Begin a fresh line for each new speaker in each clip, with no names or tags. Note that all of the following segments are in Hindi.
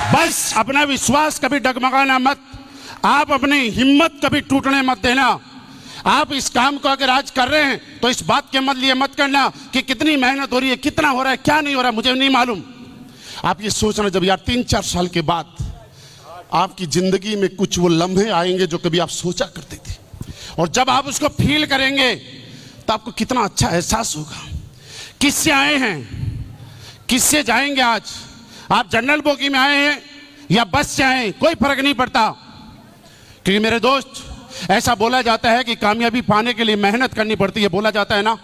बस अपना विश्वास कभी डगमगाना मत, आप अपनी हिम्मत कभी टूटने मत देना। आप इस काम को अगर आज कर रहे हैं तो इस बात के लिए मत करना कि कितनी मेहनत हो रही है, कितना हो रहा है, क्या नहीं हो रहा है, मुझे नहीं मालूम। आप ये सोचना, जब यार 3-4 साल के बाद आपकी जिंदगी में कुछ वो लम्हे आएंगे जो कभी आप सोचा करते थे, और जब आप उसको फील करेंगे तो आपको कितना अच्छा एहसास होगा। किससे आए हैं, किससे जाएंगे? आज आप जनरल बोगी में आए हैं या बस से आए हैं, कोई फर्क नहीं पड़ता। क्योंकि मेरे दोस्त, ऐसा बोला जाता है कि कामयाबी पाने के लिए मेहनत करनी पड़ती है, बोला जाता है ना।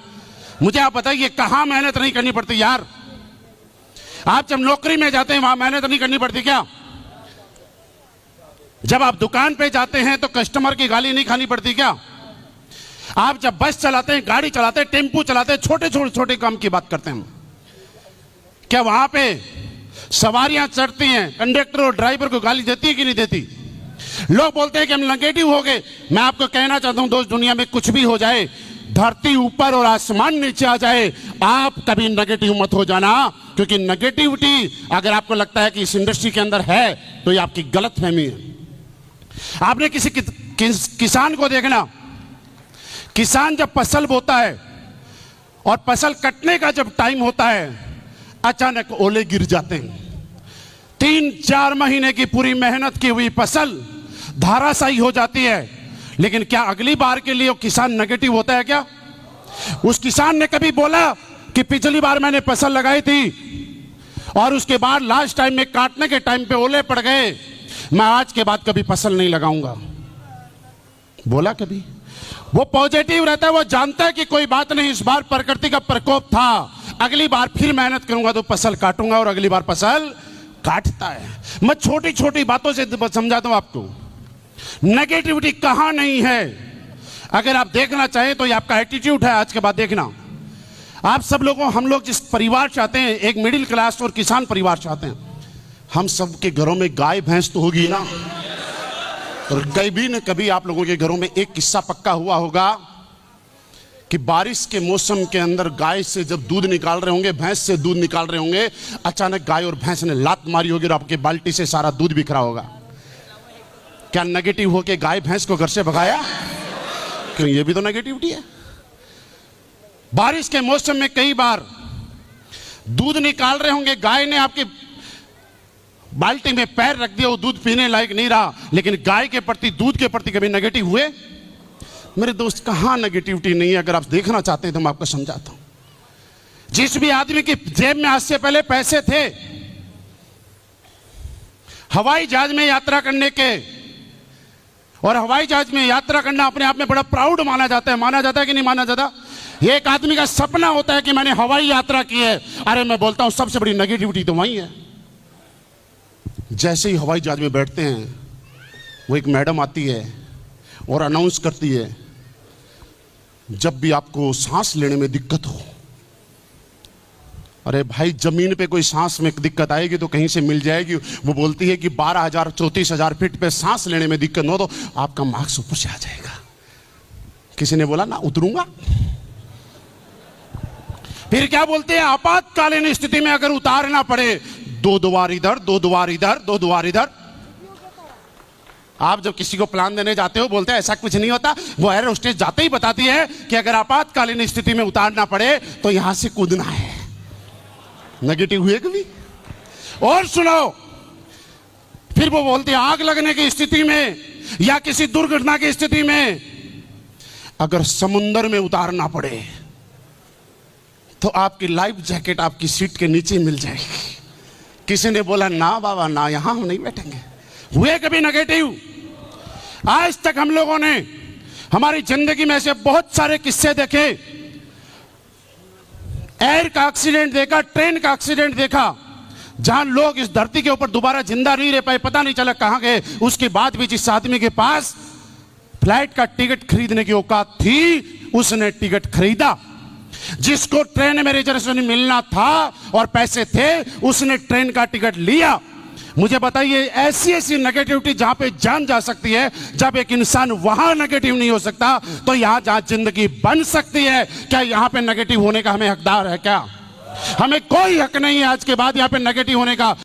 मुझे आप बताइए, कहां मेहनत नहीं करनी पड़ती यार? आप जब नौकरी में जाते हैं वहां मेहनत नहीं करनी पड़ती क्या? जब आप दुकान पे जाते हैं तो कस्टमर की गाली नहीं खानी पड़ती क्या? आप जब बस चलाते हैं, गाड़ी चलाते हैं, टेम्पू चलाते हैं, छोटे काम की बात करते हैं, क्या वहां पे सवारियां चढ़ती हैं, कंडक्टर और ड्राइवर को गाली देती है कि नहीं देती? लोग बोलते हैं कि हम नेगेटिव हो गए। मैं आपको कहना चाहता हूं दोस्त, दुनिया में कुछ भी हो जाए, धरती ऊपर और आसमान नीचे आ जाए, आप कभी नेगेटिव मत हो जाना। क्योंकि नेगेटिविटी अगर आपको लगता है कि इस इंडस्ट्री के अंदर है तो ये आपकी गलतफहमी है। आपने किसी किसान को देखना, किसान जब फसल बोता है और फसल कटने का जब टाइम होता है, अचानक ओले गिर जाते हैं। 3-4 महीने की पूरी मेहनत की हुई फसल धाराशायी हो जाती है। लेकिन क्या अगली बार के लिए वो किसान नेगेटिव होता है क्या? उस किसान ने कभी बोला कि पिछली बार मैंने फसल लगाई थी और उसके बाद लास्ट टाइम में काटने के टाइम पे ओले पड़ गए, मैं आज के बाद कभी फसल नहीं लगाऊंगा? बोला कभी? वो पॉजिटिव रहता है, वो जानता है कि कोई बात नहीं, इस बार प्रकृति का प्रकोप था, अगली बार फिर मेहनत करूंगा तो फसल काटूंगा, और अगली बार फसल काटता है। मैं छोटी छोटी बातों से समझाता हूं आपको, नेगेटिविटी कहां नहीं है। अगर आप देखना चाहें तो ये आपका एटीट्यूड है। आज के बाद देखना, आप सब लोगों, हम लोग जिस परिवार चाहते हैं, एक मिडिल क्लास और किसान परिवार चाहते हैं, हम सब के घरों में गाय भैंस तो होगी ना। और कभी न कभी आप लोगों के घरों में एक किस्सा पक्का हुआ होगा कि बारिश के मौसम के अंदर गाय से जब दूध निकाल रहे होंगे, भैंस से दूध निकाल रहे होंगे, अचानक गाय और भैंस ने लात मारी होगी और आपके बाल्टी से सारा दूध बिखरा होगा। क्या नेगेटिव होके गाय भैंस को घर से भगाया? क्यों? ये भी तो नेगेटिविटी है। बारिश के मौसम में कई बार दूध निकाल रहे होंगे, गाय ने आपकी बाल्टी में पैर रख दिया, वो दूध पीने लायक नहीं रहा, लेकिन गाय के प्रति, दूध के प्रति कभी नेगेटिव हुए? मेरे दोस्त, कहां नेगेटिविटी नहीं है। अगर आप देखना चाहते हैं तो मैं आपको समझाता हूं। जिस भी आदमी की जेब में आज से पहले पैसे थे, हवाई जहाज में यात्रा करने के, और हवाई जहाज में यात्रा करना अपने आप में बड़ा प्राउड माना जाता है। माना जाता है कि नहीं माना जाता? एक आदमी का सपना होता है कि मैंने हवाई यात्रा की है। अरे मैं बोलता हूं सबसे बड़ी नेगेटिविटी तो वही है। जैसे ही हवाई जहाज में बैठते हैं, वो एक मैडम आती है और अनाउंस करती है, जब भी आपको सांस लेने में दिक्कत हो, अरे भाई जमीन पे कोई सांस में दिक्कत आएगी तो कहीं से मिल जाएगी। वो बोलती है कि 12,000 34,000 फीट पे सांस लेने में दिक्कत हो तो आपका मार्क्स ऊपर से आ जाएगा। किसी ने बोला ना उतरूंगा? फिर क्या बोलते हैं, आपातकालीन स्थिति में अगर उतारना पड़े, 2 द्वार इधर, 2 द्वार इधर, 2 द्वार इधर। आप जब किसी को प्लान देने जाते हो, बोलते हैं ऐसा कुछ नहीं होता। वो एयर होस्टेस जाते ही बताती है कि अगर आपातकालीन स्थिति में उतारना पड़े तो यहां से कूदना है। नेगेटिव हुए कभी? और सुनो, फिर वो बोलते हैं आग लगने की स्थिति में या किसी दुर्घटना की स्थिति में अगर समुद्र में उतारना पड़े तो आपकी लाइफ जैकेट आपकी सीट के नीचे मिल जाएगी। किसी ने बोला ना बाबा ना, यहां हम नहीं बैठेंगे। हुए कभी नेगेटिव? आज तक हम लोगों ने हमारी जिंदगी में ऐसे बहुत सारे किस्से देखे। एयर का एक्सीडेंट देखा, ट्रेन का एक्सीडेंट देखा, जहां लोग इस धरती के ऊपर दोबारा जिंदा नहीं रह पाए, पता नहीं चला कहां गए। उसके बाद भी जिस आदमी के पास फ्लाइट का टिकट खरीदने की औकात थी, उसने टिकट खरीदा। जिसको ट्रेन में रिजर्वेशन मिलना था और पैसे थे, उसने ट्रेन का टिकट लिया। मुझे बताइए, ऐसी ऐसी नेगेटिविटी जहां पे जान जा सकती है, जब एक इंसान वहां नेगेटिव नहीं हो सकता, तो यहां जहां जिंदगी बन सकती है, क्या यहां पे नेगेटिव होने का हमें हकदार है क्या? हमें कोई हक नहीं है आज के बाद यहां पे नेगेटिव होने का।